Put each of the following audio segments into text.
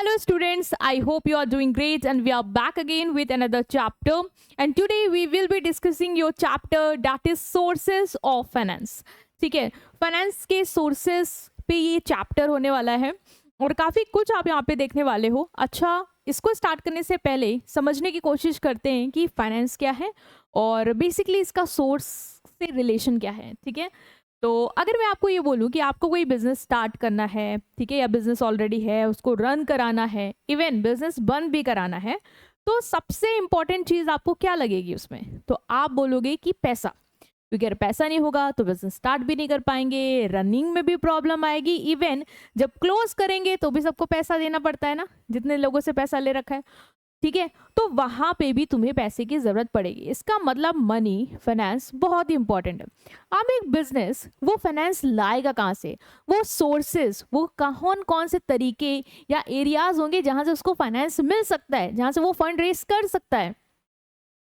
Hello students, I hope you are doing great and we are back again with another chapter, and today we will be discussing your chapter that is sources of finance. ठीक है, finance के sources पे ये chapter होने वाला है और काफ़ी कुछ आप यहाँ पे देखने वाले हो. अच्छा, इसको स्टार्ट करने से पहले समझने की कोशिश करते हैं कि फाइनेंस क्या है और बेसिकली इसका सोर्स से रिलेशन क्या है. ठीक है, तो अगर मैं आपको ये बोलूँ कि आपको कोई बिजनेस स्टार्ट करना है, ठीक है, या बिजनेस ऑलरेडी है उसको रन कराना है, इवन बिजनेस बंद भी कराना है, तो सबसे इम्पॉर्टेंट चीज़ आपको क्या लगेगी उसमें? तो आप बोलोगे कि पैसा, क्योंकि अगर पैसा नहीं होगा तो बिजनेस स्टार्ट भी नहीं कर पाएंगे, रनिंग में भी प्रॉब्लम आएगी, इवन जब क्लोज करेंगे तो भी सबको पैसा देना पड़ता है ना, जितने लोगों से पैसा ले रखा है. ठीक है, तो वहां पे भी तुम्हें पैसे की जरूरत पड़ेगी. इसका मतलब मनी, फाइनेंस बहुत ही इंपॉर्टेंट है. अब एक बिजनेस वो फाइनेंस लाएगा कहाँ से? वो सोर्सेस, वो कौन कौन से तरीके या एरियाज होंगे जहां से उसको फाइनेंस मिल सकता है, जहां से वो फंड रेस कर सकता है.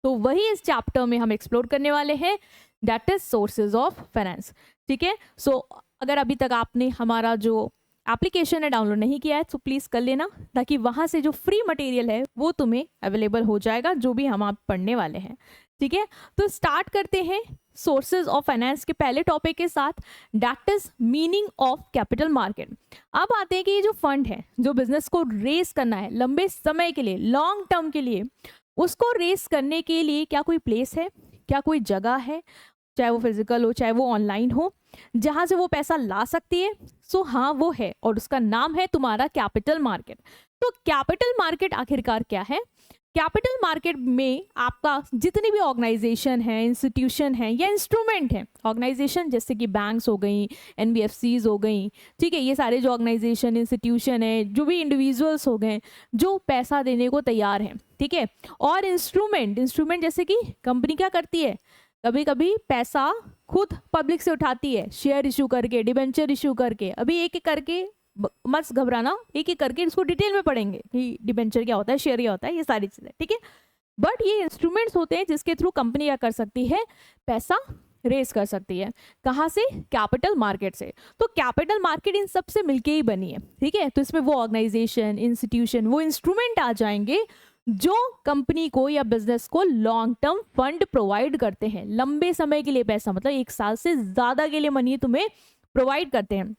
तो वही इस चैप्टर में हम एक्सप्लोर करने वाले हैं, that is sources of finance. ठीक है, सो अगर अभी तक आपने हमारा जो एप्लीकेशन है डाउनलोड नहीं किया है तो प्लीज़ कर लेना, ताकि वहाँ से जो फ्री मटेरियल है वो तुम्हें अवेलेबल हो जाएगा, जो भी हम आप पढ़ने वाले हैं. ठीक है, तो स्टार्ट करते हैं सोर्सेज ऑफ फाइनेंस के पहले टॉपिक के साथ, that is meaning of capital market. अब आते हैं कि ये जो फंड है जो बिजनेस को रेस करना है लंबे समय के लिए, लॉन्ग टर्म के लिए, उसको रेस करने के लिए क्या कोई प्लेस है, क्या कोई जगह है, चाहे वो फिजिकल हो चाहे वो ऑनलाइन हो, जहां से वो पैसा ला सकती है? सो हाँ, वो है और उसका नाम है तुम्हारा कैपिटल मार्केट. तो कैपिटल मार्केट आखिरकार क्या है? कैपिटल मार्केट में आपका जितनी भी ऑर्गेनाइजेशन है, इंस्टीट्यूशन है या इंस्ट्रूमेंट है, ऑर्गेनाइजेशन जैसे कि बैंक्स हो गई, एनबीएफसीज हो गई, ठीक है, ये सारे जो ऑर्गेनाइजेशन, इंस्टीट्यूशन है, जो भी इंडिविजुअल्स हो गए जो पैसा देने को तैयार हैं. ठीक है, और इंस्ट्रूमेंट जैसे कि कंपनी क्या करती है, कभी कभी पैसा खुद पब्लिक से उठाती है, शेयर इशू करके, डिबेंचर इशू करके. अभी एक एक करके मत घबराना, एक एक करके इसको डिटेल में पढ़ेंगे कि डिबेंचर क्या होता है, शेयर क्या होता है, ये सारी चीजें. ठीक है, बट ये इंस्ट्रूमेंट्स होते हैं जिसके थ्रू कंपनी क्या कर सकती है, पैसा रेस कर सकती है. कहाँ से? कैपिटल मार्केट से. तो कैपिटल मार्केट इन सब से मिलके ही बनी है. ठीक है, तो इसमें वो ऑर्गेनाइजेशन, इंस्टीट्यूशन, वो इंस्ट्रूमेंट आ जाएंगे जो कंपनी को या बिजनेस को लॉन्ग टर्म फंड प्रोवाइड करते हैं, लंबे समय के लिए पैसा, मतलब 1 साल से ज्यादा के लिए मनी तुम्हें प्रोवाइड करते हैं.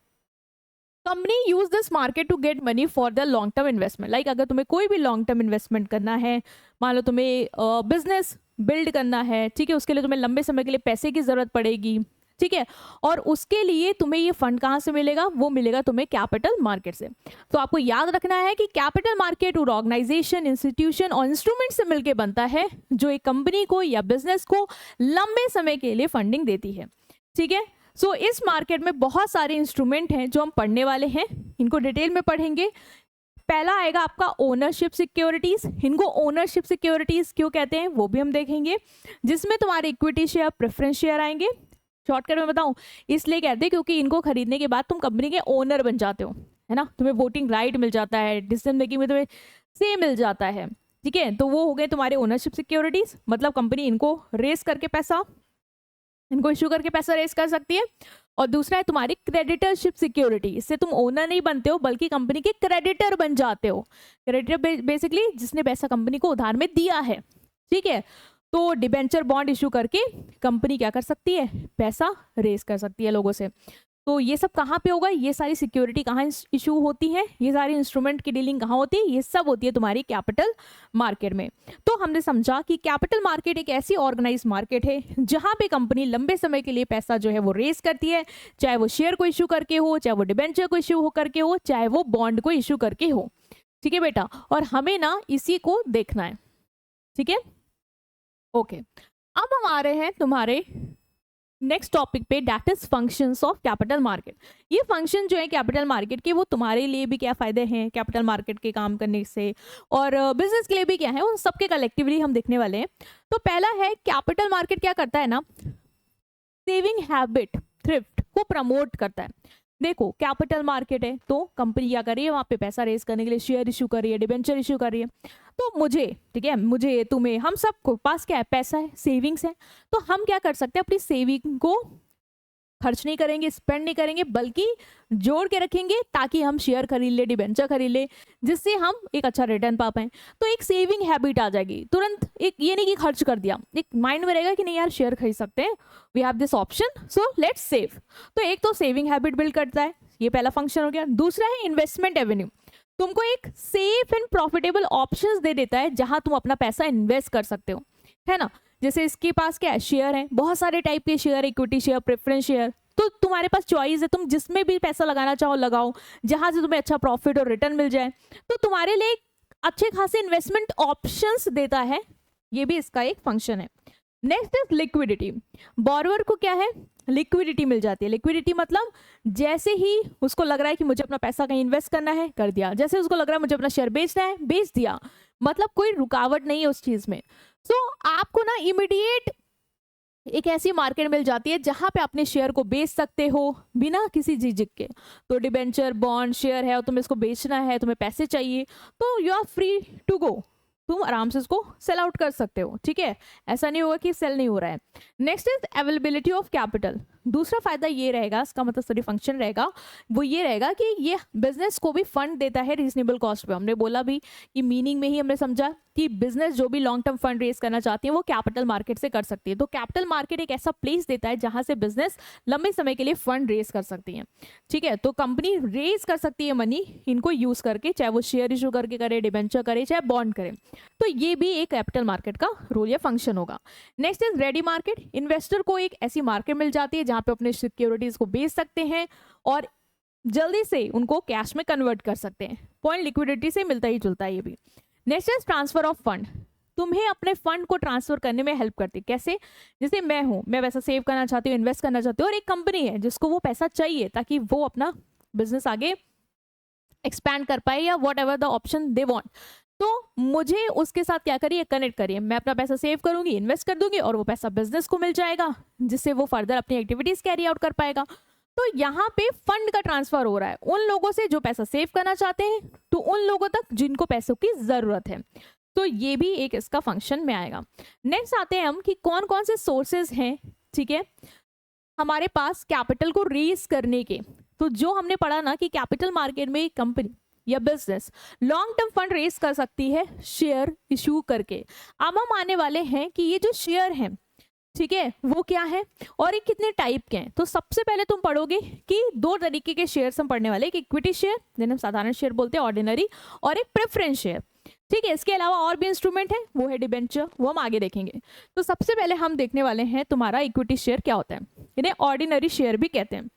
Company use this market to get money for the long term investment. Like अगर तुम्हें कोई भी लॉन्ग टर्म इन्वेस्टमेंट करना है, मान लो तुम्हें बिजनेस बिल्ड करना है, ठीक है, उसके लिए तुम्हें लंबे समय के लिए पैसे की जरूरत पड़ेगी. ठीक है, और उसके लिए तुम्हें ये फंड कहाँ से मिलेगा? वो मिलेगा तुम्हें कैपिटल मार्केट से. तो आपको याद रखना है कि कैपिटल मार्केट और ऑर्गेनाइजेशन, इंस्टीट्यूशन और इंस्ट्रूमेंट से मिलकर बनता है, जो एक कंपनी को या बिजनेस को लंबे समय के लिए फंडिंग देती है. ठीक है, सो इस मार्केट में बहुत सारे इंस्ट्रूमेंट हैं जो हम पढ़ने वाले हैं, इनको डिटेल में पढ़ेंगे. पहला आएगा आपका ओनरशिप सिक्योरिटीज. इनको ओनरशिप सिक्योरिटीज क्यों कहते हैं वो भी हम देखेंगे, जिसमें तुम्हारे इक्विटी शेयर, प्रेफरेंस शेयर आएंगे. शॉर्टकट में बताऊं, इसलिए कहते हैं क्योंकि इनको खरीदने के बाद तुम कंपनी के ओनर बन जाते हो, है ना, तुम्हें वोटिंग राइट मिल जाता है, डिसीजन मेकिंग में तुम्हें से मिल जाता है. ठीक है, तो वो हो गए तुम्हारे ओनरशिप सिक्योरिटीज, मतलब कंपनी इनको रेस करके पैसा, इनको इशू करके पैसा रेस कर सकती है. और दूसरा है तुम्हारी क्रेडिटरशिप सिक्योरिटी. इससे तुम ओनर नहीं बनते हो बल्कि कंपनी के क्रेडिटर बन जाते हो. क्रेडिटर बेसिकली जिसने पैसा कंपनी को उधार में दिया है. ठीक है, तो डिबेंचर बॉन्ड इशू करके कंपनी क्या कर सकती है, पैसा रेस कर सकती है लोगों से. तो ये सब कहाँ पे होगा, ये सारी सिक्योरिटी कहाँ इशू होती है, ये सारी इंस्ट्रूमेंट की डीलिंग कहाँ होती है, ये सब होती है तुम्हारी कैपिटल मार्केट में. तो हमने समझा कि कैपिटल मार्केट एक ऐसी ऑर्गेनाइज मार्केट है जहाँ पे कंपनी लंबे समय के लिए पैसा जो है वो रेस करती है, चाहे वो शेयर को इशू करके हो, चाहे वो डिबेंचर को इशू करके हो, चाहे वो बॉन्ड को इशू करके हो. ठीक है बेटा, और हमें ना इसी को देखना है. ठीक है, ओके, अब हम आ रहे हैं तुम्हारे नेक्स्ट टॉपिक पे, that is functions of capital market. ये फंक्शन जो है कैपिटल मार्केट के, वो तुम्हारे लिए भी क्या फायदे हैं कैपिटल मार्केट के काम करने से, और बिजनेस के लिए भी क्या है, उन सबके कलेक्टिवली हम देखने वाले हैं. तो पहला है, कैपिटल मार्केट क्या करता है ना, सेविंग हैबिट, थ्रिफ्ट को प्रमोट करता है. देखो, कैपिटल मार्केट है तो कंपनी क्या कर रही है, वहां पे पैसा रेस करने के लिए शेयर इशू कर रही है, डिबेंचर इशू कर रही है. तो मुझे, ठीक है, मुझे, तुम्हें, हम सबको पास क्या है, पैसा है, सेविंग्स है. तो हम क्या कर सकते हैं, अपनी सेविंग को खर्च नहीं करेंगे, स्पेंड नहीं करेंगे, बल्कि जोड़ के रखेंगे ताकि हम शेयर खरीद ले, डिबेंचर खरीद ले, जिससे हम एक अच्छा रिटर्न पा पाएं। तो एक सेविंग हैबिट आ जाएगी तुरंत। एक ये नहीं कि खर्च कर दिया, एक माइंड में रहेगा कि नहीं यार शेयर खरीद सकते हैं, we have this option, so let's save. तो एक तो सेविंग हैबिट बिल्ड करता है, ये पहला फंक्शन हो गया। दूसरा है इन्वेस्टमेंट एवेन्यू, तुमको एक सेफ एंड प्रॉफिटेबल ऑप्शंस दे देता है जहां तुम अपना पैसा इन्वेस्ट कर सकते हो, है ना। जैसे इसके पास क्या है, शेयर है, बहुत सारे टाइप के share, equity share, preference share, तो तुम्हारे पास चॉइस है, तुम जिसमें भी पैसा लगाना चाहो लगाओ, जहां से तुम्हें अच्छा प्रॉफिट और रिटर्न मिल जाए। तो तुम्हारे लिए अच्छे खासे इन्वेस्टमेंट ऑप्शंस देता है, ये भी इसका एक फंक्शन है। नेक्स्ट इज लिक्विडिटी, बोरोवर को क्या है, लिक्विडिटी मिल जाती है। लिक्विडिटी मतलब जैसे ही उसको लग रहा है कि मुझे अपना पैसा कहीं इन्वेस्ट करना है, कर दिया, जैसे उसको लग रहा है मुझे अपना शेयर बेचना है, बेच दिया, मतलब कोई रुकावट नहीं है उस चीज में। सो आपको ना इमीडिएट एक ऐसी मार्केट मिल जाती है जहां पे अपने शेयर को बेच सकते हो बिना किसी झिझक के। तो डिबेंचर, बॉन्ड, शेयर है और तुम्हें इसको बेचना है, तुम्हें पैसे चाहिए, तो you are free to go, तुम आराम से इसको सेल आउट कर सकते हो, ठीक है। ऐसा नहीं होगा कि सेल नहीं हो रहा है। Next is availability of capital. दूसरा फायदा ये रहेगा, इसका मतलब सॉरी फंक्शन रहेगा, वो ये रहेगा कि ये बिजनेस को भी फंड देता है रीजनेबल कॉस्ट पे। हमने बोला भी कि मीनिंग में ही हमने समझा कि बिजनेस जो भी लॉन्ग टर्म फंड रेज करना चाहती है वो कैपिटल मार्केट से कर सकती है। तो कैपिटल मार्केट एक ऐसा प्लेस देता है जहां से बिजनेस लंबे समय के लिए फंड रेज कर सकती है, ठीक है। तो कंपनी रेज कर सकती है मनी इनको यूज करके, चाहे वो शेयर इशू करके करे, डिबेंचर करे, चाहे बॉन्ड करे। तो ये भी एक कैपिटल मार्केट का रोल या फंक्शन होगा। Next is ready market, investor को एक ऐसी मार्केट मिल जाती है जहां पे अपने सिक्योरिटीज को बेच सकते हैं और जल्दी से उनको कैश में कन्वर्ट कर सकते हैं। पॉइंट लिक्विडिटी से मिलता ही जुलता है ये भी। Next is transfer of fund, तुम्हें अपने फंड को ट्रांसफर करने में हेल्प करती है। कैसे, जैसे मैं हूं, मैं पैसा सेव करना चाहती हूँ, इन्वेस्ट करना चाहती हूँ, और एक कंपनी है जिसको वो पैसा चाहिए ताकि वो अपना बिजनेस आगे एक्सपैंड कर पाए या what ever the option they want, तो मुझे उसके साथ क्या करिए, कनेक्ट करिए। मैं अपना पैसा सेव करूंगी, इन्वेस्ट कर दूंगी और वो पैसा बिजनेस को मिल जाएगा जिससे वो फर्दर अपनी एक्टिविटीज कैरी आउट कर पाएगा। तो यहाँ पे फंड का ट्रांसफर हो रहा है उन लोगों से जो पैसा सेव करना चाहते हैं तो उन लोगों तक जिनको पैसों की जरूरत है। तो ये भी एक इसका फंक्शन में आएगा। नेक्स्ट आते हैं हम कि कौन कौन से सोर्सेज हैं, ठीक है, हमारे पास कैपिटल को रेज करने के। तो जो हमने पढ़ा ना कि कैपिटल मार्केट में एक कंपनी या business long term fund raise कर सकती है शेयर इशू करके। अब हम आने वाले हैं कि ये जो शेयर हैं, ठीक है, वो क्या है और ये कितने टाइप के हैं। तो सबसे पहले तुम पढ़ोगे कि दो तरीके के शेयर्स हम पढ़ने वाले, एक इक्विटी शेयर जिन्हें हम साधारण शेयर बोलते हैं, ऑर्डिनरी, और एक प्रेफरेंस शेयर, ठीक है। इसके अलावा और भी इंस्ट्रूमेंट है, वो है डिबेंचर, वो हम आगे देखेंगे। तो सबसे पहले हम देखने वाले हैं तुम्हारा इक्विटी शेयर क्या होता है, इन्हें ऑर्डिनरी शेयर भी कहते हैं।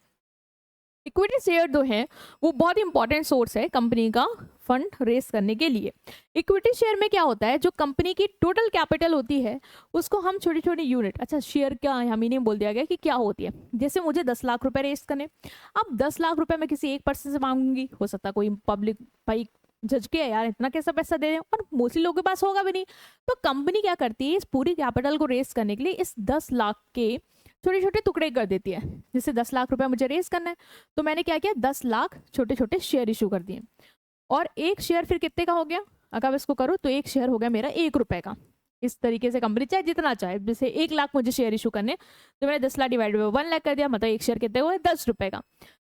इक्विटी शेयर जो है वो बहुत इंपॉर्टेंट सोर्स है कंपनी का फंड रेस करने के लिए। इक्विटी शेयर में क्या होता है, जो कंपनी की टोटल कैपिटल होती है उसको हम छोटी छोटी यूनिट, अच्छा शेयर क्या यहाँ मीनिंग बोल दिया गया कि क्या होती है। जैसे मुझे 10 लाख रुपए रेस करने, अब 10 लाख रुपए मैं किसी एक पर्सन से मांगूंगी, हो सकता कोई पब्लिक भाई जज के यार इतना कैसा पैसा दे रहे हैं, और मोस्टली लोगों के पास होगा भी नहीं। तो कंपनी क्या करती है, इस पूरी कैपिटल को रेस करने के लिए इस 10 लाख के छोटे छोटे टुकड़े कर देती है। जैसे 10 लाख रुपए मुझे रेस करना है तो मैंने क्या किया, 10 लाख छोटे छोटे शेयर इशू कर दिए, और एक शेयर फिर कितने का हो गया, अगर इसको करो तो एक शेयर हो गया मेरा 1 रुपए का। इस तरीके से कंपनी चाहे जितना चाहे, जैसे 1 लाख मुझे शेयर इशू करने तो मैंने 10 लाख डिवाइड बाय 1 लाख कर दिया, मतलब एक शेयर कितने हुए, 10 रुपए का।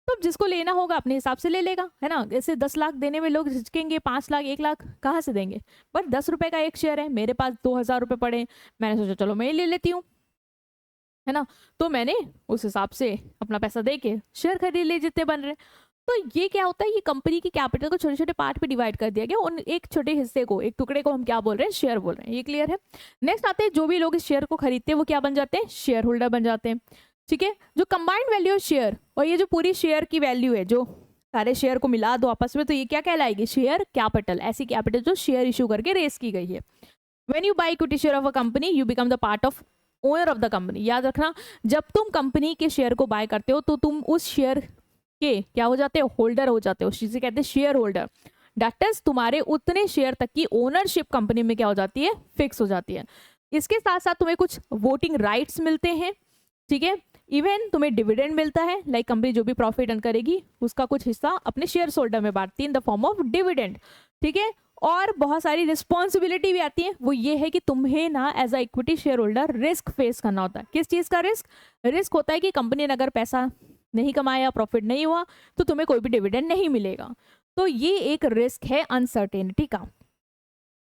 तो जिसको लेना होगा अपने हिसाब से ले लेगा, है ना। जैसे 10 लाख देने में लोग झिझकेंगे, 5 लाख 1 लाख कहाँ से देंगे, बट 10 रुपए का एक शेयर है, मेरे पास 2000 रुपए पड़े, मैंने सोचा चलो मैं ले लेती हूँ, है ना। तो मैंने उस हिसाब से अपना पैसा दे के शेयर खरीद लिए जितने बन रहे। तो ये क्या होता है, ये कंपनी की कैपिटल को छोटे छोटे पार्ट पे डिवाइड कर दिया गया, उन एक छोटे हिस्से को, एक टुकड़े को हम क्या बोल रहे हैं, शेयर बोल रहे हैं। ये क्लियर है। नेक्स्ट आते हैं, जो भी लोग इस शेयर को खरीदते हैं वो क्या बन जाते हैं, शेयर होल्डर बन जाते हैं, ठीक है। जो कंबाइंड वैल्यू शेयर और ये जो पूरी शेयर की वैल्यू है, जो सारे शेयर को मिला दो आपस में, तो ये क्या कहलाएगी, शेयर कैपिटल। ऐसी कैपिटल जो शेयर इशू करके रेस की गई है। When you by equity share of a company you become the part of owner of the company. याद रखना, जब तुम कंपनी के शेयर को बाय करते हो तो तुम उस शेयर के क्या हो जाते हो, होल्डर हो जाते हो, जिसे कहते हैं शेयर होल्डर। दैट इज तुम्हारे उतने शेयर तक की ओनरशिप कंपनी में क्या हो जाती है, फिक्स हो जाती है। इसके साथ साथ तुम्हें कुछ वोटिंग राइट्स मिलते हैं, ठीक है। इवन तुम्हें डिविडेंड मिलता है, लाइक कंपनी जो भी प्रॉफिट अर्न करेगी उसका कुछ हिस्सा अपने शेयर होल्डर में बांटती है इन द फॉर्म ऑफ डिविडेंड, ठीक है। और बहुत सारी रिस्पॉन्सिबिलिटी भी आती है। वो ये है कि तुम्हें ना as a equity share holder risk face करना होता है। किस चीज़ का रिस्क? रिस्क होता है कि कंपनी ने अगर पैसा नहीं कमाया, प्रॉफिट नहीं हुआ, तो तुम्हें कोई भी डिविडेंड नहीं मिलेगा। तो ये एक रिस्क है अनसर्टेनिटी का।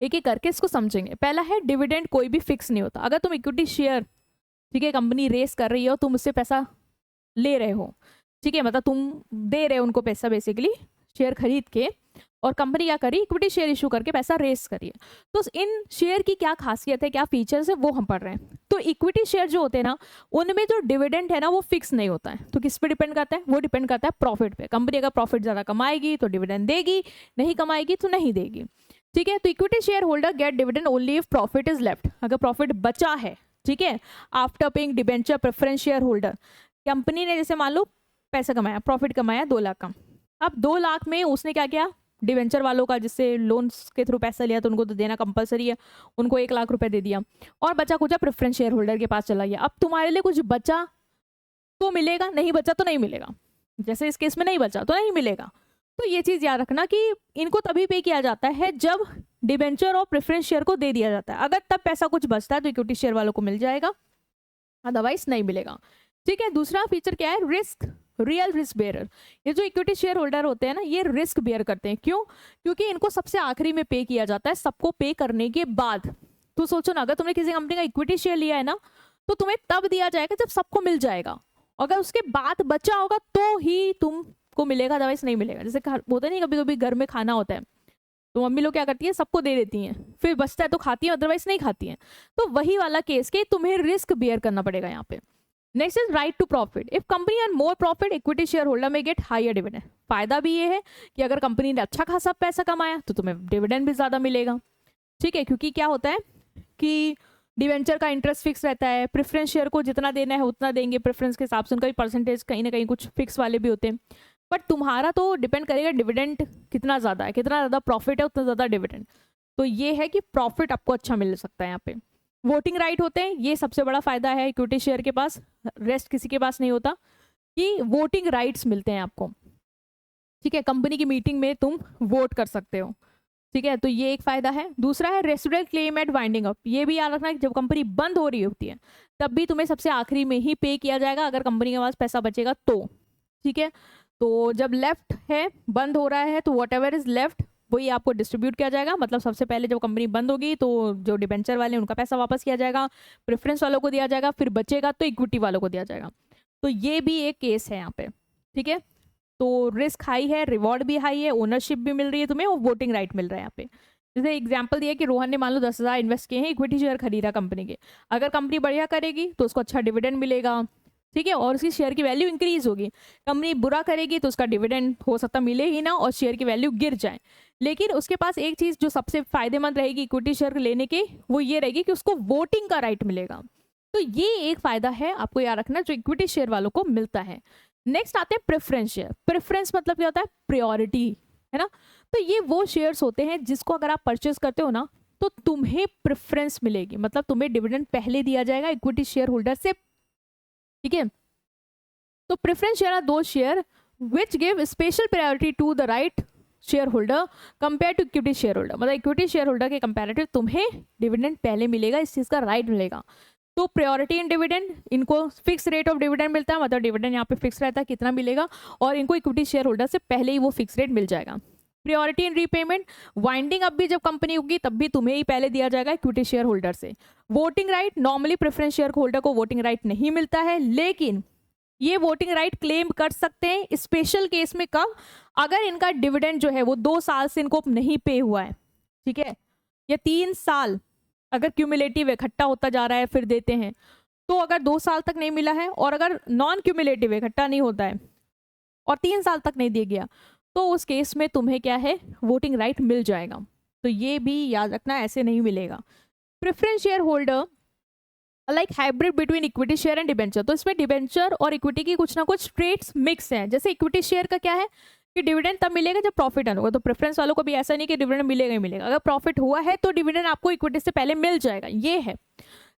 एक एक करके इसको समझेंगे। पहला है डिविडेंड कोई भी फिक्स नहीं होता। अगर तुम इक्विटी शेयर, ठीक है, कंपनी रेस कर रही हो, तुम उससे पैसा ले रहे हो, ठीक है, मतलब तुम दे रहे हो उनको पैसा बेसिकली शेयर खरीद के, और कंपनी क्या करी, इक्विटी शेयर इशू करके पैसा रेस करिए। तो इन शेयर की क्या खासियत है, क्या फीचर्स है, वो हम पढ़ रहे हैं। तो इक्विटी शेयर जो होते हैं ना, उनमें जो डिविडेंड है ना वो फिक्स नहीं होता है। तो किस पे डिपेंड करता है? वो डिपेंड करता है प्रॉफिट पे। कंपनी अगर प्रॉफिट ज़्यादा कमाएगी तो डिविडेंड देगी, नहीं कमाएगी तो नहीं देगी, ठीक है। तो equity share holder gate dividend only if profit is left. अगर प्रॉफिट बचा है, ठीक है, after paying debenture preference share holder, company ने जैसे मान लो पैसा कमाया, प्रॉफिट कमाया 2 लाख का, अब 2 लाख में उसने क्या किया, डिवेंचर वालों का जिससे लोन्स के थ्रू पैसा लिया तो उनको तो देना कंपलसरी है, उनको 1 लाख रुपए दे दिया, और बचा कुछ प्रेफरेंस शेयर होल्डर के पास चला गया। अब तुम्हारे लिए कुछ बचा तो मिलेगा, नहीं बचा तो नहीं मिलेगा। जैसे इस केस में नहीं बचा तो नहीं मिलेगा। तो ये चीज़ याद रखना कि इनको तभी पे किया जाता है जब डिबेंचर और प्रेफरेंस शेयर को दे दिया जाता है। अगर तब पैसा कुछ बचता है तो इक्विटी शेयर वालों को मिल जाएगा, अदरवाइज नहीं मिलेगा, ठीक है। दूसरा फीचर क्या है? Risk, real risk bearer. ये जो इक्विटी शेयर होल्डर होते हैं ना, ये रिस्क बेयर करते हैं। क्यों? क्योंकि इनको सबसे आखिरी में पे किया जाता है, सबको पे करने के बाद। तो सोचो ना, अगर तुमने किसी कंपनी का इक्विटी शेयर लिया है ना, तो तुम्हें तब दिया जाएगा जब सबको मिल जाएगा। अगर उसके बाद बचा होगा तो ही तुमको मिलेगा, अदरवाइज नहीं मिलेगा। जैसे होता नहीं, कभी कभी घर में खाना होता है तो मम्मी लोग क्या करती है, सबको दे देती हैं, फिर बचता है तो खाती है, अदरवाइज नहीं खाती हैं। तो वही वाला केस के तुम्हें रिस्क बेयर करना पड़ेगा यहाँ पे। Next is right to profit. If company earn more profit, equity share holder में गेट हायर डिविडेंड। फायदा भी ये है कि अगर कंपनी ने अच्छा खासा पैसा कमाया तो तुम्हें डिविडेंड भी ज्यादा मिलेगा, ठीक है। क्योंकि क्या होता है कि डिवेंचर का इंटरेस्ट फिक्स रहता है, प्रेफरेंस शेयर को जितना देना है उतना देंगे, प्रेफरेंस के हिसाब से उनका भी परसेंटेज कहीं ना कहीं कुछ फिक्स वाले भी होते हैं। बट तुम्हारा तो डिपेंड करेगा डिविडेंड कितना ज़्यादा है, कितना ज़्यादा प्रॉफिट है उतना ज़्यादा डिविडेंड। तो ये है कि प्रॉफिट आपको अच्छा मिल सकता है यहाँ पे। वोटिंग राइट होते हैं, ये सबसे बड़ा फायदा है इक्विटी शेयर के पास, रेस्ट किसी के पास नहीं होता, कि वोटिंग राइट्स मिलते हैं आपको, ठीक है। कंपनी की मीटिंग में तुम वोट कर सकते हो, ठीक है। तो ये एक फायदा है। दूसरा है residual claim at winding up. ये भी याद रखना कि जब कंपनी बंद हो रही होती है तब भी तुम्हें सबसे आखिरी में ही पे किया जाएगा, अगर कंपनी के पास पैसा बचेगा तो, ठीक है। तो जब लेफ्ट है, बंद हो रहा है, तो वॉट एवर इज लेफ्ट वही आपको डिस्ट्रीब्यूट किया जाएगा। मतलब सबसे पहले जब कंपनी बंद होगी तो जो डिबेंचर वाले हैं उनका पैसा वापस किया जाएगा, प्रेफरेंस वालों को दिया जाएगा, फिर बचेगा तो इक्विटी वालों को दिया जाएगा। तो ये भी एक केस है यहाँ पे, ठीक है। तो रिस्क हाई है, रिवॉर्ड भी हाई है, ओनरशिप भी मिल रही है तुम्हें, और वोटिंग राइट मिल रहा है यहाँ पे। जैसे एग्जाम्पल दिया कि रोहन ने मान लो 10,000 इन्वेस्ट किए हैं, इक्विटी शेयर खरीदा कंपनी के। अगर कंपनी बढ़िया करेगी तो उसको अच्छा डिविडेंड मिलेगा, ठीक है, और उसकी शेयर की वैल्यू इंक्रीज होगी। कंपनी बुरा करेगी तो उसका डिविडेंड हो सकता मिले ही ना और शेयर की वैल्यू गिर जाए। लेकिन उसके पास एक चीज़ जो सबसे फायदेमंद रहेगी इक्विटी शेयर लेने के, वो ये रहेगी कि उसको वोटिंग का राइट मिलेगा। तो ये एक फायदा है, आपको याद रखना, जो इक्विटी शेयर वालों को मिलता है। नेक्स्ट आते हैं प्रेफरेंस शेयर। प्रेफरेंस मतलब क्या होता है? प्रायोरिटी, है ना। तो ये वो शेयर्स होते हैं जिसको अगर आप परचेज करते हो ना तो तुम्हें प्रेफरेंस मिलेगी, मतलब तुम्हें डिविडेंड पहले दिया जाएगा इक्विटी शेयर होल्डर से, ठीक है। तो preference share are those share which give special priority to the right share holder compare to equity share holder. मतलब इक्विटी शेयर होल्डर के कंपेरेटिव तुम्हें डिविडेंड पहले मिलेगा, इस चीज़ का राइट मिलेगा। तो प्रायोरिटी इन डिविडेंड, इनको फिक्स रेट ऑफ डिविडेंड मिलता है, मतलब डिविडेंड यहाँ पे फिक्स रहता है कितना मिलेगा, और इनको इक्विटी शेयर होल्डर से पहले ही वो फिक्स रेट मिल जाएगा। प्रायोरिटी इन रीपेमेंट, वाइंडिंग अप भी जब कंपनी होगी तब भी तुम्हें ही पहले दिया जाएगा इक्विटी शेयर होल्डर से। Voting right, normally preference share holder को वोटिंग राइट नहीं मिलता है, लेकिन ये वोटिंग राइट क्लेम कर सकते हैं स्पेशल केस में। कब? अगर इनका डिविडेंड जो है वो 2 साल से इनको नहीं पे हुआ है, ठीक है, या 3 साल अगर क्यूमुलेटिव इकट्ठा होता जा रहा है फिर देते हैं, तो अगर 2 साल तक नहीं मिला है और अगर नॉन क्यूमुलेटिव इकट्ठा नहीं होता है और 3 साल तक नहीं दिया गया, तो उस केस में तुम्हें क्या है, वोटिंग राइट मिल जाएगा। तो ये भी याद रखना, ऐसे नहीं मिलेगा। Preference share holder like hybrid between equity share and debenture. तो इसमें डिबेंचर और इक्विटी की कुछ ना कुछ ट्रेड्स मिक्स हैं। जैसे इक्विटी शेयर का क्या है कि डिविडेंड तब मिलेगा जब प्रॉफिट अर्न होगा, तो प्रेफरेंस वालों को भी ऐसा नहीं कि डिविडेंड मिलेगा ही मिलेगा, अगर प्रॉफिट हुआ है तो डिविडेंड आपको इक्विटी से पहले मिल जाएगा, ये है,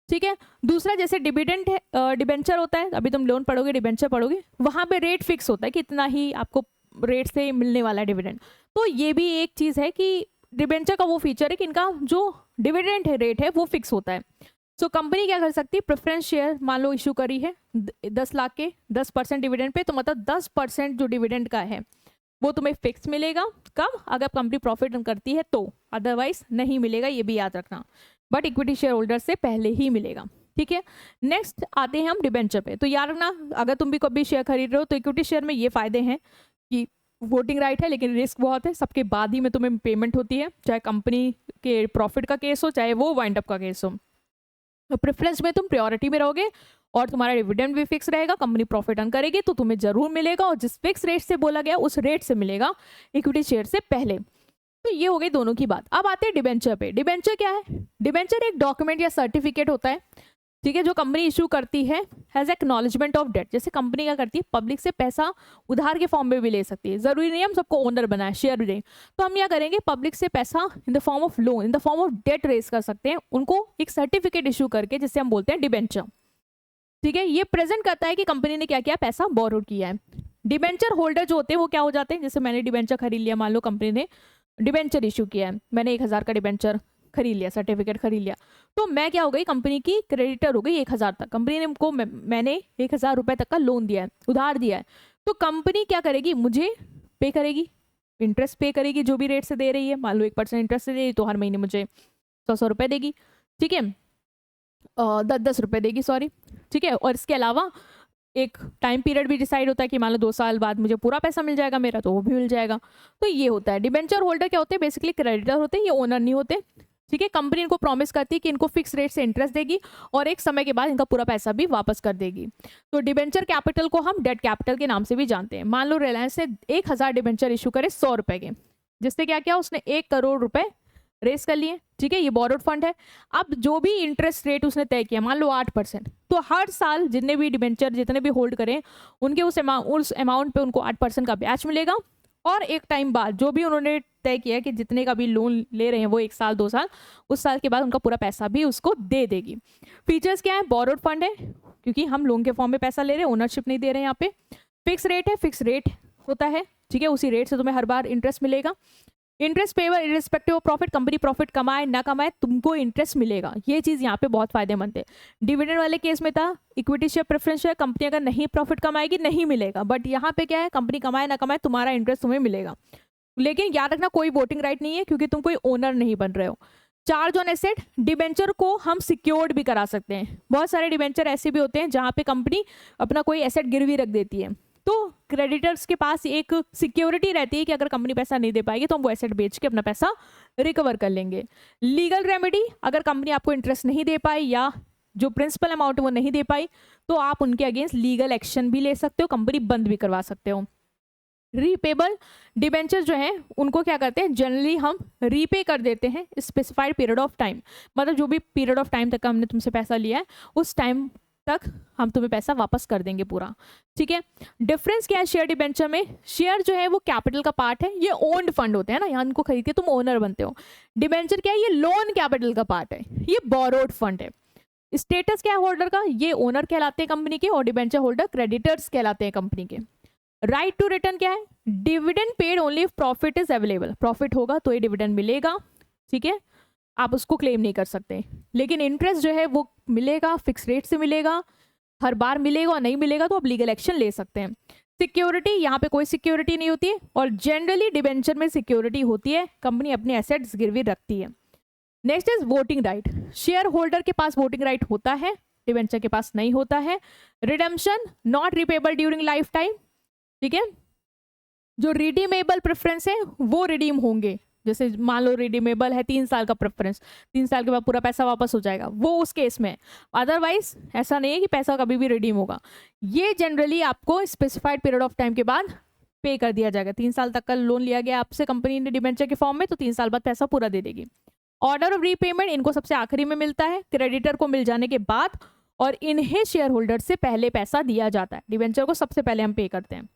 ठीक है। दूसरा जैसे डिविडेंड है, डिबेंचर होता है, अभी तुम लोन पढ़ोगे, डिबेंचर पढ़ोगे, वहाँ पे रेट फिक्स होता है कि इतना ही आपको रेट से मिलने वाला है डिविडेंड। तो ये भी एक चीज़ है कि डिबेंचर का वो फीचर है कि इनका जो डिविडेंड रेट है वो फिक्स होता है। सो कंपनी क्या कर सकती है, प्रेफरेंस शेयर मान लो इशू करी है 10 लाख के 10% डिविडेंड पे, तो मतलब 10% जो डिविडेंड का है वो तुम्हें फिक्स मिलेगा। कब? अगर कंपनी प्रॉफिट करती है तो, अदरवाइज नहीं मिलेगा, ये भी याद रखना। बट इक्विटी शेयर होल्डर से पहले ही मिलेगा। ठीक है, नेक्स्ट आते हैं हम डिबेंचर पे। तो याद रखना, अगर तुम भी कभी शेयर खरीद रहे हो तो इक्विटी शेयर में ये फायदे हैं कि वोटिंग राइट है, लेकिन रिस्क बहुत है। सबके बाद ही में तुम्हें पेमेंट होती है, चाहे कंपनी के प्रॉफिट का केस हो चाहे वो वाइंड अप का केस हो। तो प्रेफरेंस में तुम प्रायोरिटी में रहोगे और तुम्हारा डिविडेंड भी फिक्स रहेगा। कंपनी प्रॉफिट अर्न करेगी तो तुम्हें जरूर मिलेगा, और जिस फिक्स रेट से बोला गया उस रेट से मिलेगा इक्विटी शेयर से पहले। तो ये हो गई दोनों की बात। अब आते हैं डिबेंचर पे। डिबेंचर क्या है? डिबेंचर एक डॉक्यूमेंट या सर्टिफिकेट होता है, ठीक है, जो कंपनी इशू करती है एज एक्नॉलेजमेंट ऑफ डेट। जैसे कंपनी क्या करती है, पब्लिक से पैसा उधार के फॉर्म में भी ले सकती है, जरूरी नहीं हम सबको ओनर बनाए, शेयर भी दें। तो हम क्या करेंगे, पब्लिक से पैसा in the form of loan, in the form of debt raise कर सकते हैं, उनको एक सर्टिफिकेट इशू करके, जिसे हम बोलते हैं डिबेंचर। ठीक है, ये प्रेजेंट करता है कि कंपनी ने क्या किया, पैसा बोरो किया है। डिबेंचर होल्डर जो होते हैं वो क्या हो जाते हैं, जैसे मैंने डिबेंचर खरीद लिया, मान लो कंपनी ने डिबेंचर इशू किया है, मैंने 1000 का डिबेंचर खरीद लिया, सर्टिफिकेट खरीद लिया, तो मैं क्या हो गई, कंपनी की क्रेडिटर हो गई 1000 तक। कंपनी ने को मैंने 1000 रुपए तक का लोन दिया है, उधार दिया है, तो कंपनी क्या करेगी, मुझे पे करेगी, इंटरेस्ट पे करेगी जो भी रेट से दे रही है। मान लो 1% इंटरेस्ट से दे रही तो हर महीने मुझे 100 रुपए देगी। ठीक है, 10 रुपए देगी, सॉरी। ठीक है, और इसके अलावा एक टाइम पीरियड भी डिसाइड होता है कि मान लो 2 साल बाद मुझे पूरा पैसा मिल जाएगा मेरा, तो वो भी मिल जाएगा। तो ये होता है। डिबेंचर होल्डर क्या होते हैं, बेसिकली क्रेडिटर होते हैं, ये ओनर नहीं होते। ठीक है, कंपनी इनको प्रॉमिस करती है कि इनको फिक्स रेट से इंटरेस्ट देगी और एक समय के बाद इनका पूरा पैसा भी वापस कर देगी। तो डिबेंचर कैपिटल को हम डेट कैपिटल के नाम से भी जानते हैं। मान लो रिलायंस ने 1000 डिबेंचर इशू करे 100 रुपए के, जिससे क्या किया, उसने 1 करोड़ रुपए रेस कर लिए। ठीक है, ये बोरोड फंड है। अब जो भी इंटरेस्ट रेट उसने तय किया, मान लो 8%, तो हर साल जितने भी डिबेंचर जितने भी होल्ड करें उनके उस अमाउंट पे उनको 8% का ब्याज मिलेगा। और एक टाइम बाद जो भी उन्होंने तय किया कि जितने का भी लोन ले रहे हैं वो 1 साल 2 साल, उस साल के बाद उनका पूरा पैसा भी उसको दे देगी। फीचर्स क्या है, बोरोड फंड है क्योंकि हम लोन के फॉर्म में पैसा ले रहे हैं, ओनरशिप नहीं दे रहे हैं यहाँ पे। फिक्स रेट है, फिक्स रेट होता है। ठीक है, उसी रेट से तुम्हें हर बार इंटरेस्ट मिलेगा। Interest payable irrespective of profit, company profit कमाए ना कमाए तुमको इंटरेस्ट मिलेगा। ये चीज यहाँ पे बहुत फायदेमंद है। डिविडेंड वाले केस में था equity share preference share, company अगर नहीं प्रॉफिट कमाएगी नहीं मिलेगा, बट यहाँ पे क्या है, कंपनी कमाए ना कमाए तुम्हारा इंटरेस्ट तुम्हें मिलेगा। लेकिन याद रखना कोई वोटिंग राइट नहीं है क्योंकि तुम कोई ओनर नहीं बन रहे हो। चार्ज ऑन एसेट, डिबेंचर को हम सिक्योर्ड भी करा सकते हैं। बहुत सारे डिबेंचर ऐसे भी होते हैं जहाँ पे कंपनी अपना कोई एसेट गिरवी रख देती है, तो क्रेडिटर्स के पास एक सिक्योरिटी रहती है कि अगर कंपनी पैसा नहीं दे पाएगी तो हम वो एसेट बेच के अपना पैसा रिकवर कर लेंगे। लीगल रेमेडी, अगर कंपनी आपको इंटरेस्ट नहीं दे पाई या जो प्रिंसिपल अमाउंट वो नहीं दे पाई तो आप उनके अगेंस्ट लीगल एक्शन भी ले सकते हो, कंपनी बंद भी करवा सकते हो। रीपेबल डिबेंचर जो है उनको क्या करते हैं, जनरली हम रीपे कर देते हैं स्पेसिफाइड पीरियड ऑफ टाइम, मतलब जो भी पीरियड ऑफ टाइम तक हमने तुमसे पैसा लिया है उस टाइम तक हम तुम्हें पैसा वापस कर देंगे पूरा। ठीक है, डिफरेंस क्या है शेयर डिबेंचर में, शेयर जो है वो कैपिटल का पार्ट है, ये ओन्ड फंड होते हैं ना, यहाँ इनको खरीद के तुम ओनर बनते हो। डिबेंचर क्या है, ये लोन कैपिटल का पार्ट है, ये बोरोड फंड है। स्टेटस क्या है होल्डर का, ये ओनर कहलाते हैं कंपनी के, और डिबेंचर होल्डर क्रेडिटर्स कहलाते हैं कंपनी के। राइट टू रिटर्न क्या है, dividend paid only if profit is available, profit होगा तो ये डिविडेंड मिलेगा। ठीक है, आप उसको क्लेम नहीं कर सकते, लेकिन इंटरेस्ट जो है वो मिलेगा, फिक्स रेट से मिलेगा, हर बार मिलेगा, और नहीं मिलेगा तो आप लीगल एक्शन ले सकते हैं। सिक्योरिटी, यहाँ पे कोई सिक्योरिटी नहीं होती है, और जनरली डिबेंचर में सिक्योरिटी होती है, कंपनी अपने एसेट्स गिरवी रखती है। Next is voting right, share holder के पास वोटिंग राइट होता है, डिबेंचर के पास नहीं होता है। Redemption not repayable during life time. ठीक है, जो रिडीमेबल प्रेफरेंस है वो रिडीम होंगे, जैसे मान लो रिडीमेबल है 3 साल का प्रेफरेंस, 3 साल के बाद पूरा पैसा वापस हो जाएगा, वो उस केस में। अदरवाइज ऐसा नहीं है कि पैसा कभी भी रिडीम होगा, ये जनरली आपको स्पेसिफाइड पीरियड ऑफ टाइम के बाद पे कर दिया जाएगा। 3 साल तक का लोन लिया गया आपसे कंपनी ने डिबेंचर के फॉर्म में, तो 3 साल बाद पैसा पूरा दे देगी। ऑर्डर ऑफ रीपेमेंट इनको सबसे आखिरी में मिलता है, क्रेडिटर को मिल जाने के बाद, और इन्हें शेयर होल्डर से पहले पैसा दिया जाता है, डिबेंचर को सबसे पहले हम पे करते हैं।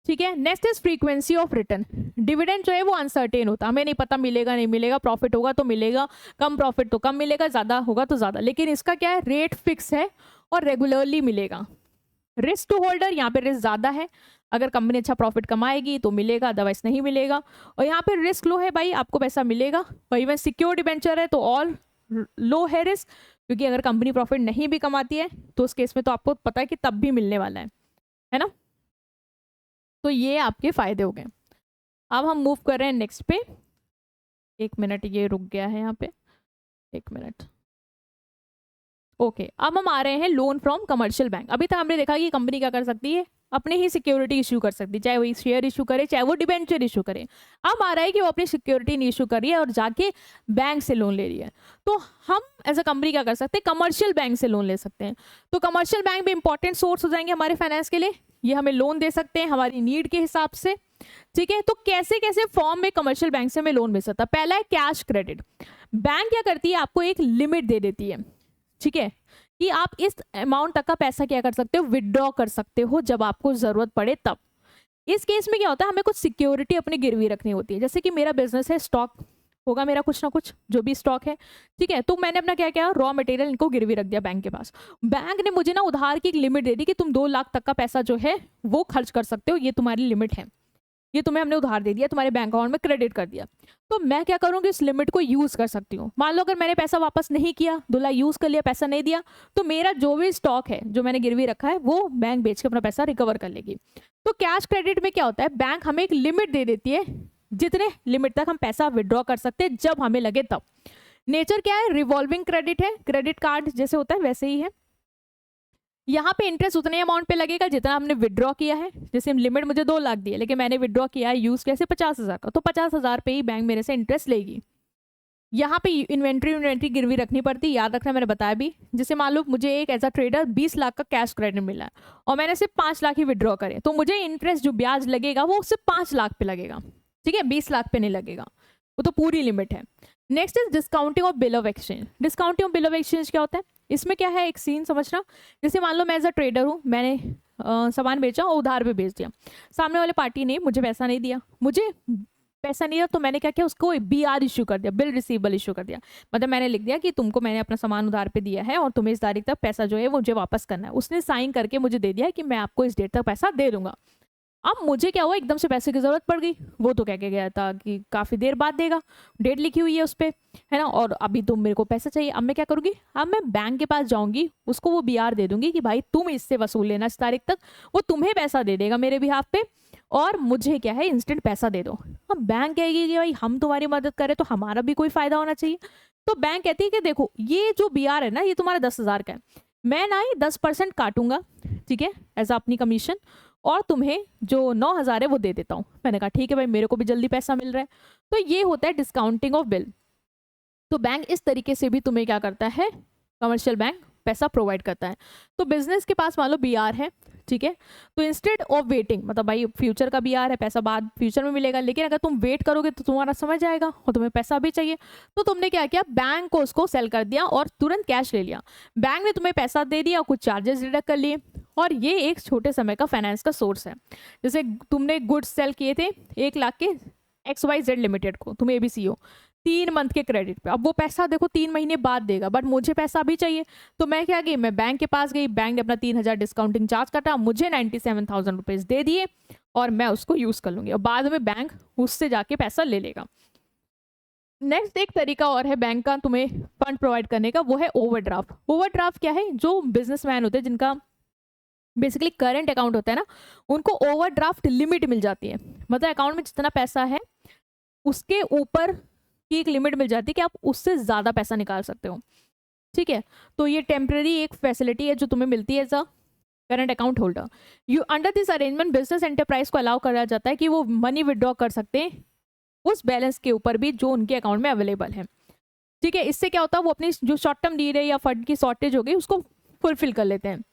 ठीक है, next is frequency of return, dividend जो है वो अनसर्टेन होता है, हमें नहीं पता मिलेगा नहीं मिलेगा, प्रॉफिट होगा तो मिलेगा, कम प्रॉफिट तो कम मिलेगा, ज़्यादा होगा तो ज़्यादा, लेकिन इसका क्या है, रेट फिक्स है और रेगुलरली मिलेगा। रिस्क टू होल्डर, यहाँ पे रिस्क ज़्यादा है, अगर कंपनी अच्छा प्रॉफिट कमाएगी तो मिलेगा, अदरवाइज नहीं मिलेगा। और यहाँ पे रिस्क लो है भाई, आपको पैसा मिलेगा। और इवन सिक्योर डिबेंचर है तो और लो है रिस्क, क्योंकि अगर कंपनी प्रॉफिट नहीं भी कमाती है तो उस केस में तो आपको पता है कि तब भी मिलने वाला है ना। तो ये आपके फायदे हो गए। अब हम मूव कर रहे हैं नेक्स्ट पे। 1 मिनट, ये रुक गया है यहाँ पे, 1 मिनट। ओके, अब हम आ रहे हैं लोन फ्रॉम कमर्शियल बैंक। अभी तक हमने देखा कि कंपनी क्या कर सकती है, अपने ही सिक्योरिटी इशू कर सकती है, चाहे वो शेयर इशू करे, चाहे वो डिबेंचर इशू करे। अब आ रहा है कि वो अपनी सिक्योरिटी नहीं इशू कर रही है और जाके बैंक से लोन ले रही है। तो हम एज अ कंपनी क्या कर सकते हैं, कमर्शियल बैंक से लोन ले सकते हैं। तो कमर्शियल बैंक भी इंपॉर्टेंट सोर्स हो जाएंगे हमारे फाइनेंस के लिए। ये हमें लोन दे सकते हैं हमारी नीड के हिसाब से, ठीक है। तो कैसे कैसे फॉर्म में कमर्शियल बैंक से हमें लोन मिल सकता है। पहला है कैश क्रेडिट। बैंक क्या करती है, आपको एक लिमिट दे देती है, ठीक है, कि आप इस अमाउंट तक का पैसा क्या कर सकते हो, विदड्रॉ कर सकते हो जब आपको जरूरत पड़े तब। इस केस में क्या होता है, हमें कुछ सिक्योरिटी अपनी गिरवी रखनी होती है। जैसे कि मेरा बिजनेस है, स्टॉक होगा मेरा कुछ ना कुछ, जो भी स्टॉक है, ठीक है। तो मैंने अपना क्या किया, रॉ मटेरियल इनको गिरवी रख दिया बैंक के पास। बैंक ने मुझे ना उधार की एक लिमिट दे दी कि तुम 2 लाख तक का पैसा जो है वो खर्च कर सकते हो, ये तुम्हारी लिमिट है, ये तुम्हें हमने उधार दे दिया, तुम्हारे बैंक अकाउंट में क्रेडिट कर दिया। तो मैं क्या करूँगी, इस लिमिट को यूज कर सकती हूँ। मान लो अगर मैंने पैसा वापस नहीं किया, 2 लाख यूज कर लिया, पैसा नहीं दिया, तो मेरा जो भी स्टॉक है जो मैंने गिरवी रखा है वो बैंक बेच के अपना पैसा रिकवर कर लेगी। तो कैश क्रेडिट में क्या होता है, बैंक हमें एक लिमिट दे देती है, जितने लिमिट तक हम पैसा विड्रॉ कर सकते हैं जब हमें लगे तब। नेचर क्या है, रिवॉल्विंग क्रेडिट है, क्रेडिट कार्ड जैसे होता है वैसे ही है। यहाँ पे इंटरेस्ट उतने अमाउंट पे लगेगा जितना हमने विड्रॉ किया है। जैसे लिमिट मुझे 2 लाख दी है, लेकिन मैंने विड्रॉ किया है, यूज कैसे 50,000 का, तो 50,000 पे ही बैंक मेरे से इंटरेस्ट लेगी। यहाँ पे इन्वेंट्री गिरवी रखनी पड़ती है, याद रखना, मैंने बताया भी। जैसे मान लो मुझे एक एज अ ट्रेडर 20 लाख का कैश क्रेडिट मिला है और मैंने सिर्फ 5 लाख ही विड्रॉ करे, तो मुझे इंटरेस्ट जो ब्याज लगेगा वो सिर्फ 5 लाख पे लगेगा, ठीक है, 20 लाख पे नहीं लगेगा, वो तो पूरी लिमिट है। Next is discounting of bill of exchange. Discounting of bill of exchange क्या होता है, इसमें क्या है, एक सीन समझना। जैसे मान लो मैं एज अ ट्रेडर हूँ, मैंने सामान बेचा और उधार पे बेच दिया, सामने वाले पार्टी ने मुझे पैसा नहीं दिया, मुझे पैसा नहीं दिया, तो मैंने क्या किया, उसको BR इशू कर दिया, बिल रिसीवेबल इशू कर दिया। मतलब मैंने लिख दिया कि तुमको मैंने अपना सामान उधार पे दिया है और तुम्हें इस तारीख तक पैसा जो है वो मुझे वापस करना है। उसने साइन करके मुझे दे दिया कि मैं आपको इस डेट तक पैसा दे दूंगा। अब मुझे क्या हुआ, एकदम से पैसे की जरूरत पड़ गई। वो तो कह के गया था कि काफी देर बाद देगा, डेट लिखी हुई है उस पर, है ना, और अभी तो मेरे को पैसा चाहिए। अब मैं क्या करूंगी, अब मैं बैंक के पास जाऊंगी, उसको वो BR दे दूंगी कि भाई तुम इससे वसूल लेना इस तारीख तक, वो तुम्हें पैसा दे देगा मेरे बिहाफ पे, और मुझे क्या है, इंस्टेंट पैसा दे दो। अब बैंक कहेगी कि भाई हम तुम्हारी मदद करें तो हमारा भी कोई फायदा होना चाहिए। तो बैंक कहती है कि देखो ये जो BR है ना, ये तुम्हारा 10,000 का है, मैं ना ही 10% काटूंगा, ठीक है, एज अपनी कमीशन, और तुम्हें जो 9,000 है वो दे देता हूँ। मैंने कहा ठीक है भाई, मेरे को भी जल्दी पैसा मिल रहा है। तो ये होता है डिस्काउंटिंग ऑफ बिल। तो बैंक इस तरीके से भी तुम्हें क्या करता है, कमर्शियल बैंक पैसा प्रोवाइड करता है। तो बिजनेस के पास मान लो BR है, ठीक है, तो इंस्टेड ऑफ वेटिंग, मतलब भाई फ्यूचर का BR है, पैसा बाद फ्यूचर में मिलेगा, लेकिन अगर तुम वेट करोगे तो तुम्हारा समय जाएगा और तुम्हें पैसा भी चाहिए। तो तुमने क्या किया, बैंक को उसको सेल कर दिया और तुरंत कैश ले लिया। बैंक ने तुम्हें पैसा दे दिया, कुछ चार्जेस डिडक्ट कर लिए, और ये एक छोटे समय का फाइनेंस का सोर्स है। जैसे तुमने गुड्स सेल किए थे 1 लाख के XYZ लिमिटेड को, तुम ABC हो, 3 मंथ के क्रेडिट पे, अब वो पैसा देखो 3 महीने बाद देगा, बट मुझे पैसा भी चाहिए। तो मैं क्या गई, मैं बैंक के पास गई, बैंक ने अपना 3,000 डिस्काउंटिंग चार्ज काटा, मुझे 97,000 रुपीज दे दिए और मैं उसको यूज कर लूंगी, और बाद में बैंक उससे जाके पैसा ले लेगा। नेक्स्ट एक तरीका और है बैंक का तुम्हें फंड प्रोवाइड करने का, वो है ओवरड्राफ्ट। ओवरड्राफ्ट क्या है, जो बिजनेसमैन होते हैं जिनका बेसिकली करंट अकाउंट होता है ना, उनको ओवरड्राफ्ट लिमिट मिल जाती है। मतलब अकाउंट में जितना पैसा है उसके ऊपर की एक लिमिट मिल जाती है कि आप उससे ज़्यादा पैसा निकाल सकते हो, ठीक है। तो ये टेम्परेरी एक फैसिलिटी है जो तुम्हें मिलती है as a current account holder. You under this arrangement business enterprise को अलाउ करा जाता है कि वो मनी विड्रॉ कर सकते हैं उस बैलेंस के ऊपर भी जो उनके अकाउंट में अवेलेबल है, ठीक है। इससे क्या होता है, वो अपनी जो शॉर्ट टर्म नीड है या फंड की शॉर्टेज हो गई उसको फुलफिल कर लेते हैं।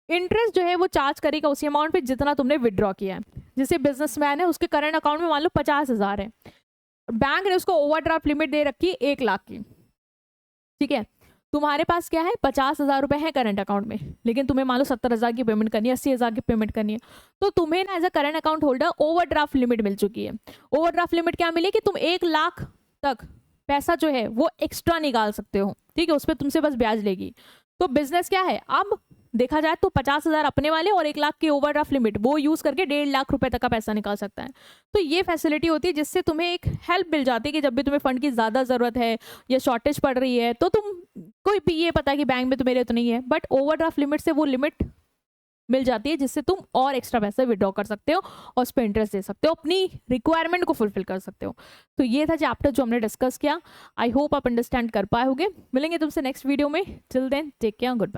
इंटरेस्ट जो है वो चार्ज करेगा उसी अमाउंट पे जितना तुमने विड्रॉ किया है। जैसे बिजनेसमैन है, उसके करंट अकाउंट में मान लो 50,000 है, बैंक ने उसको ओवरड्राफ्ट लिमिट दे रखी है 1 लाख की, ठीक है। तुम्हारे पास क्या है, 50,000 रुपए है करंट अकाउंट में, लेकिन तुम्हें मान लो 70,000 की पेमेंट करनी है, 80,000 की पेमेंट करनी है, तो तुम्हें ना as a current account holder overdraft limit मिल चुकी है। ओवरड्राफ्ट लिमिट क्या मिली कि तुम 1 लाख तक पैसा जो है वो एक्स्ट्रा निकाल सकते हो, ठीक है, उस पर तुमसे बस ब्याज लेगी। तो बिजनेस क्या है, अब देखा जाए तो 50,000 अपने वाले और 1 लाख की ओवरड्राफ्ट लिमिट वो यूज़ करके 1.5 लाख रुपए तक का पैसा निकाल सकता है। तो ये फैसिलिटी होती है जिससे तुम्हें एक हेल्प मिल जाती है कि जब भी तुम्हें फंड की ज़्यादा ज़रूरत है या शॉर्टेज पड़ रही है तो तुम कोई भी ये पता है कि बैंक में तो मेरे तो नहीं है, बट ओवरड्राफ्ट लिमिट से वो लिमिट मिल जाती है जिससे तुम और एक्स्ट्रा पैसे विड्रॉ कर सकते हो और उस पर इंटरेस्ट दे सकते हो, अपनी रिक्वायरमेंट को फुलफिल कर सकते हो। तो ये था चैप्टर जो हमने डिस्कस किया। आई होप आप अंडरस्टैंड कर पाए होगे। मिलेंगे तुमसे नेक्स्ट वीडियो में। Till then take care, good bye.